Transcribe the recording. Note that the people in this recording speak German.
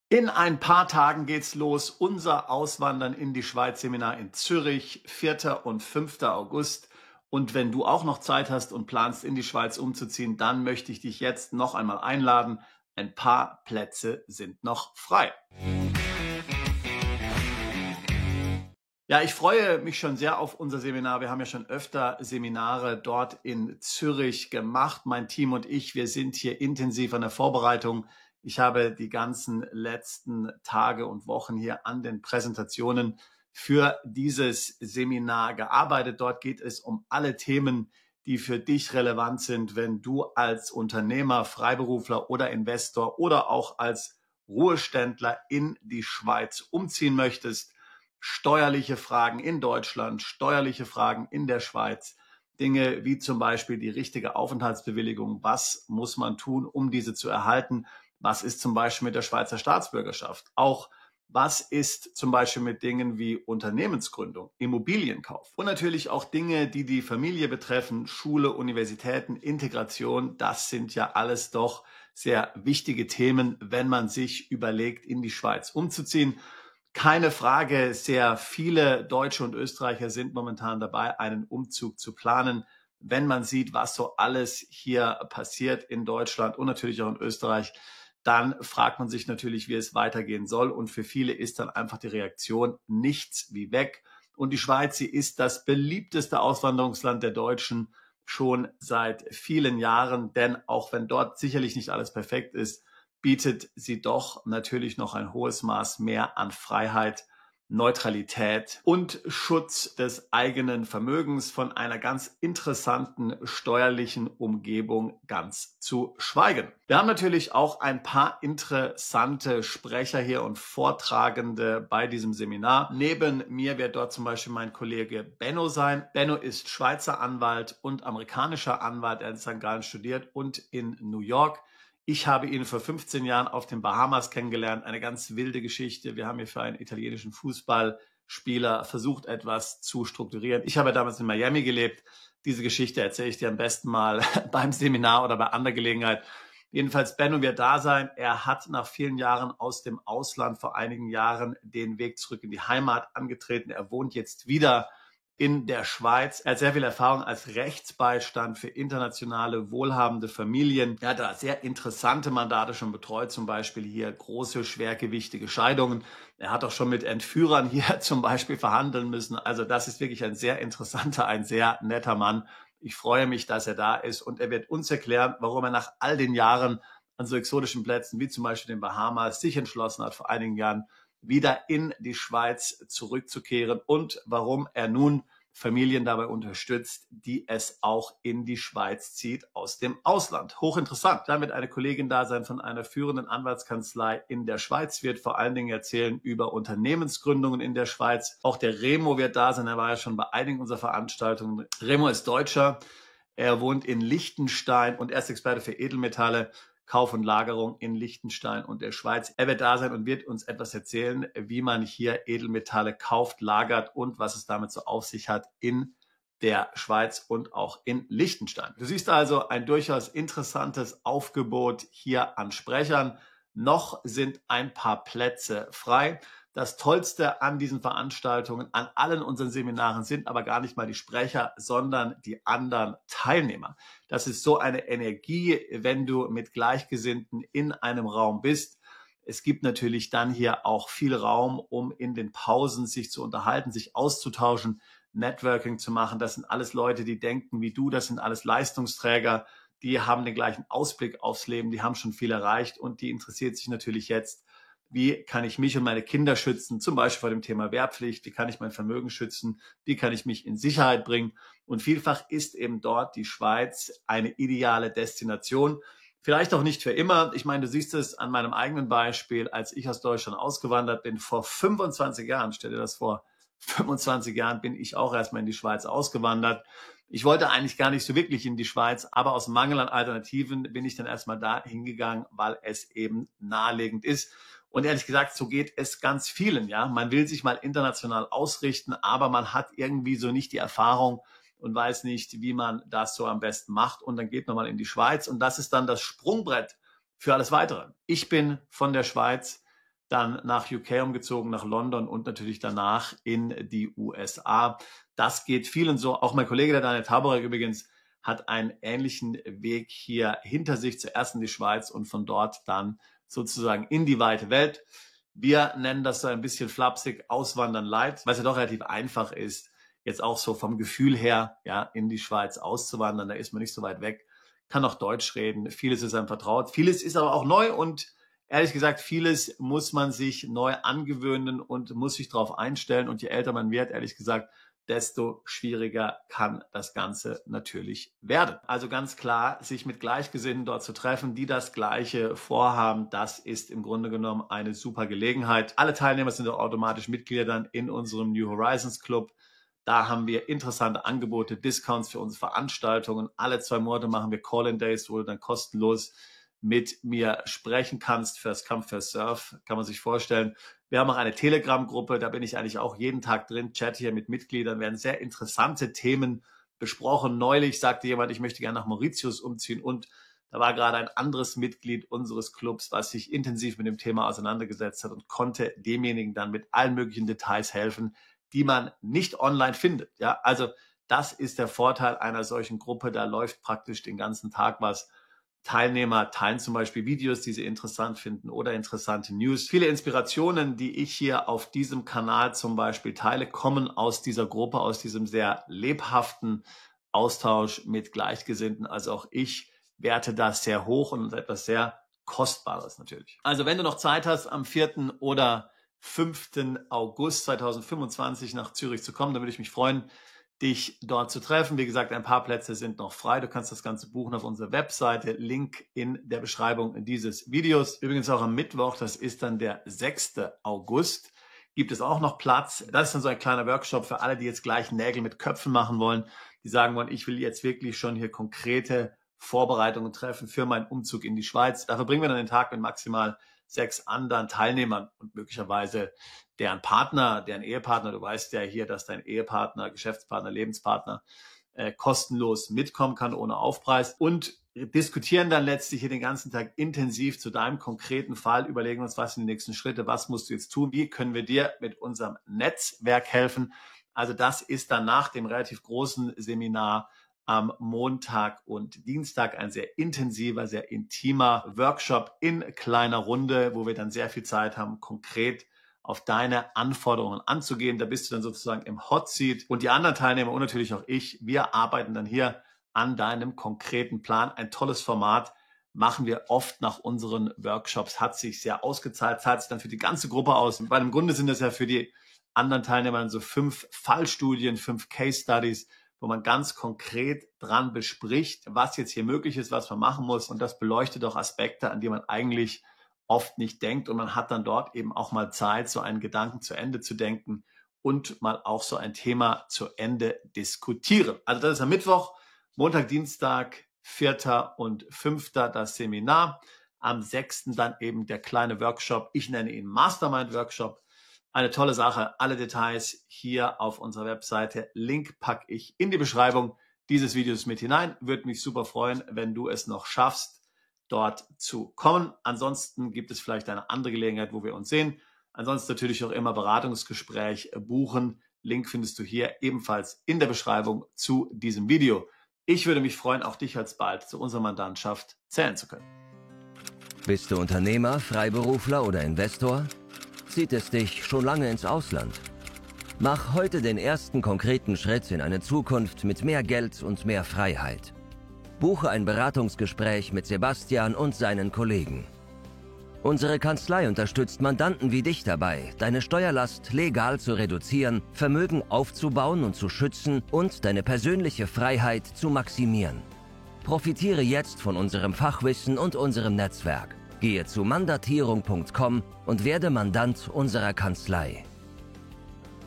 In ein paar Tagen geht's los. Unser Auswandern in die Schweiz Seminar in Zürich, 4. und 5. August. Und wenn du auch noch Zeit hast und planst, in die Schweiz umzuziehen, dann möchte ich dich jetzt noch einmal einladen. Ein paar Plätze sind noch frei. Ja, ich freue mich schon sehr auf unser Seminar. Wir haben ja schon öfter Seminare dort in Zürich gemacht. Mein Team und ich, wir sind hier intensiv an der Vorbereitung. Ich habe die ganzen letzten Tage und Wochen hier an den Präsentationen für dieses Seminar gearbeitet. Dort geht es um alle Themen, die für dich relevant sind, wenn du als Unternehmer, Freiberufler oder Investor oder auch als Ruheständler in die Schweiz umziehen möchtest. Steuerliche Fragen in Deutschland, steuerliche Fragen in der Schweiz, Dinge wie zum Beispiel die richtige Aufenthaltsbewilligung. Was muss man tun, um diese zu erhalten? Was ist zum Beispiel mit der Schweizer Staatsbürgerschaft? Auch was ist zum Beispiel mit Dingen wie Unternehmensgründung, Immobilienkauf und natürlich auch Dinge, die die Familie betreffen, Schule, Universitäten, Integration. Das sind ja alles doch sehr wichtige Themen, wenn man sich überlegt, in die Schweiz umzuziehen. Keine Frage, sehr viele Deutsche und Österreicher sind momentan dabei, einen Umzug zu planen. Wenn man sieht, was so alles hier passiert in Deutschland und natürlich auch in Österreich, dann fragt man sich natürlich, wie es weitergehen soll. Und für viele ist dann einfach die Reaktion nichts wie weg. Und die Schweiz, sie ist das beliebteste Auswanderungsland der Deutschen schon seit vielen Jahren. Denn auch wenn dort sicherlich nicht alles perfekt ist, bietet sie doch natürlich noch ein hohes Maß mehr an Freiheit, Neutralität und Schutz des eigenen Vermögens, von einer ganz interessanten steuerlichen Umgebung ganz zu schweigen. Wir haben natürlich auch ein paar interessante Sprecher hier und Vortragende bei diesem Seminar. Neben mir wird dort zum Beispiel mein Kollege Benno sein. Benno ist Schweizer Anwalt und amerikanischer Anwalt. Er hat in St. Gallen studiert und in New York. Ich habe ihn vor 15 Jahren auf den Bahamas kennengelernt. Eine ganz wilde Geschichte. Wir haben hier für einen italienischen Fußballspieler versucht, etwas zu strukturieren. Ich habe damals in Miami gelebt. Diese Geschichte erzähle ich dir am besten mal beim Seminar oder bei anderer Gelegenheit. Jedenfalls, Benno wird da sein. Er hat nach vielen Jahren aus dem Ausland vor einigen Jahren den Weg zurück in die Heimat angetreten. Er wohnt jetzt wieder in der Schweiz. Er hat sehr viel Erfahrung als Rechtsbeistand für internationale wohlhabende Familien. Er hat da sehr interessante Mandate schon betreut, zum Beispiel hier große, schwergewichtige Scheidungen. Er hat auch schon mit Entführern hier zum Beispiel verhandeln müssen. Also das ist wirklich ein sehr interessanter, ein sehr netter Mann. Ich freue mich, dass er da ist und er wird uns erklären, warum er nach all den Jahren an so exotischen Plätzen wie zum Beispiel den Bahamas sich entschlossen hat, vor einigen Jahren wieder in die Schweiz zurückzukehren und warum er nun Familien dabei unterstützt, die es auch in die Schweiz zieht aus dem Ausland. Hochinteressant. Dann wird eine Kollegin da sein von einer führenden Anwaltskanzlei in der Schweiz, wird vor allen Dingen erzählen über Unternehmensgründungen in der Schweiz. Auch der Remo wird da sein, er war ja schon bei einigen unserer Veranstaltungen. Remo ist Deutscher, er wohnt in Liechtenstein und er ist Experte für Edelmetalle. Kauf und Lagerung in Liechtenstein und der Schweiz. Er wird da sein und wird uns etwas erzählen, wie man hier Edelmetalle kauft, lagert und was es damit so auf sich hat in der Schweiz und auch in Liechtenstein. Du siehst also ein durchaus interessantes Aufgebot hier an Sprechern. Noch sind ein paar Plätze frei. Das Tollste an diesen Veranstaltungen, an allen unseren Seminaren sind aber gar nicht mal die Sprecher, sondern die anderen Teilnehmer. Das ist so eine Energie, wenn du mit Gleichgesinnten in einem Raum bist. Es gibt natürlich dann hier auch viel Raum, um in den Pausen sich zu unterhalten, sich auszutauschen, Networking zu machen. Das sind alles Leute, die denken wie du, das sind alles Leistungsträger, die haben den gleichen Ausblick aufs Leben, die haben schon viel erreicht und die interessiert sich natürlich jetzt, wie kann ich mich und meine Kinder schützen, zum Beispiel vor dem Thema Wehrpflicht, wie kann ich mein Vermögen schützen, wie kann ich mich in Sicherheit bringen. Und vielfach ist eben dort die Schweiz eine ideale Destination. Vielleicht auch nicht für immer. Ich meine, du siehst es an meinem eigenen Beispiel, als ich aus Deutschland ausgewandert bin, vor 25 Jahren, stell dir das vor, 25 Jahren bin ich auch erstmal in die Schweiz ausgewandert. Ich wollte eigentlich gar nicht so wirklich in die Schweiz, aber aus Mangel an Alternativen bin ich dann erstmal da hingegangen, weil es eben naheliegend ist. Und ehrlich gesagt, so geht es ganz vielen, ja. Man will sich mal international ausrichten, aber man hat irgendwie so nicht die Erfahrung und weiß nicht, wie man das so am besten macht. Und dann geht man mal in die Schweiz und das ist dann das Sprungbrett für alles Weitere. Ich bin von der Schweiz. dann nach UK umgezogen, nach London und natürlich danach in die USA. Das geht vielen so. Auch mein Kollege, der Daniel Taborek übrigens, hat einen ähnlichen Weg hier hinter sich, zuerst in die Schweiz und von dort dann sozusagen in die weite Welt. Wir nennen das so ein bisschen flapsig Auswandern light, weil es ja doch relativ einfach ist, jetzt auch so vom Gefühl her, ja, in die Schweiz auszuwandern. Da ist man nicht so weit weg, kann auch Deutsch reden. Vieles ist einem vertraut. Vieles ist aber auch neu und ehrlich gesagt, vieles muss man sich neu angewöhnen und muss sich darauf einstellen. Und je älter man wird, ehrlich gesagt, desto schwieriger kann das Ganze natürlich werden. Also ganz klar, sich mit Gleichgesinnten dort zu treffen, die das Gleiche vorhaben, das ist im Grunde genommen eine super Gelegenheit. Alle Teilnehmer sind auch automatisch Mitglieder dann in unserem New Horizons Club. Da haben wir interessante Angebote, Discounts für unsere Veranstaltungen. Alle 2 Monate machen wir Call-in-Days, wo du dann kostenlos mit mir sprechen kannst. First Come, First Serve, kann man sich vorstellen. Wir haben auch eine Telegram-Gruppe, da bin ich eigentlich auch jeden Tag drin, chatte hier mit Mitgliedern, werden sehr interessante Themen besprochen. Neulich sagte jemand, ich möchte gerne nach Mauritius umziehen und da war gerade ein anderes Mitglied unseres Clubs, was sich intensiv mit dem Thema auseinandergesetzt hat und konnte demjenigen dann mit allen möglichen Details helfen, die man nicht online findet. Ja, also das ist der Vorteil einer solchen Gruppe, da läuft praktisch den ganzen Tag was. Teilnehmer teilen zum Beispiel Videos, die sie interessant finden oder interessante News. Viele Inspirationen, die ich hier auf diesem Kanal zum Beispiel teile, kommen aus dieser Gruppe, aus diesem sehr lebhaften Austausch mit Gleichgesinnten. Also auch ich werte das sehr hoch und etwas sehr Kostbares natürlich. Also wenn du noch Zeit hast, am 4. oder 5. August 2025 nach Zürich zu kommen, dann würde ich mich freuen, dich dort zu treffen. Wie gesagt, ein paar Plätze sind noch frei. Du kannst das Ganze buchen auf unserer Webseite. Link in der Beschreibung dieses Videos. Übrigens auch am Mittwoch, das ist dann der 6. August, gibt es auch noch Platz. Das ist dann so ein kleiner Workshop für alle, die jetzt gleich Nägel mit Köpfen machen wollen, die sagen wollen, ich will jetzt wirklich schon hier konkrete Vorbereitungen treffen für meinen Umzug in die Schweiz. Dafür bringen wir dann den Tag mit maximal 6 anderen Teilnehmern und möglicherweise deren Partner, deren Ehepartner. Du weißt ja hier, dass dein Ehepartner, Geschäftspartner, Lebenspartner kostenlos mitkommen kann ohne Aufpreis und diskutieren dann letztlich hier den ganzen Tag intensiv zu deinem konkreten Fall, überlegen uns, was sind die nächsten Schritte, was musst du jetzt tun, wie können wir dir mit unserem Netzwerk helfen. Also das ist dann nach dem relativ großen Seminar am Montag und Dienstag ein sehr intensiver, sehr intimer Workshop in kleiner Runde, wo wir dann sehr viel Zeit haben, konkret auf deine Anforderungen anzugehen. Da bist du dann sozusagen im Hot Seat und die anderen Teilnehmer und natürlich auch ich, wir arbeiten dann hier an deinem konkreten Plan. Ein tolles Format machen wir oft nach unseren Workshops, hat sich sehr ausgezahlt, zahlt sich dann für die ganze Gruppe aus. Weil im Grunde sind das ja für die anderen Teilnehmer dann so 5 Fallstudien, 5 Case Studies, wo man ganz konkret dran bespricht, was jetzt hier möglich ist, was man machen muss. Und das beleuchtet auch Aspekte, an die man eigentlich oft nicht denkt. Und man hat dann dort eben auch mal Zeit, so einen Gedanken zu Ende zu denken und mal auch so ein Thema zu Ende diskutieren. Also das ist am Mittwoch, Montag, Dienstag, 4. und 5. das Seminar. Am 6. dann eben der kleine Workshop. Ich nenne ihn Mastermind Workshop. Eine tolle Sache. Alle Details hier auf unserer Webseite. Link packe ich in die Beschreibung dieses Videos mit hinein. Würde mich super freuen, wenn du es noch schaffst, dort zu kommen. Ansonsten gibt es vielleicht eine andere Gelegenheit, wo wir uns sehen. Ansonsten natürlich auch immer Beratungsgespräch buchen. Link findest du hier ebenfalls in der Beschreibung zu diesem Video. Ich würde mich freuen, auch dich alsbald zu unserer Mandantschaft zählen zu können. Bist du Unternehmer, Freiberufler oder Investor? Zieht es dich schon lange ins Ausland? Mach heute den ersten konkreten Schritt in eine Zukunft mit mehr Geld und mehr Freiheit. Buche ein Beratungsgespräch mit Sebastian und seinen Kollegen. Unsere Kanzlei unterstützt Mandanten wie dich dabei, deine Steuerlast legal zu reduzieren, Vermögen aufzubauen und zu schützen und deine persönliche Freiheit zu maximieren. Profitiere jetzt von unserem Fachwissen und unserem Netzwerk. Gehe zu mandatierung.com und werde Mandant unserer Kanzlei.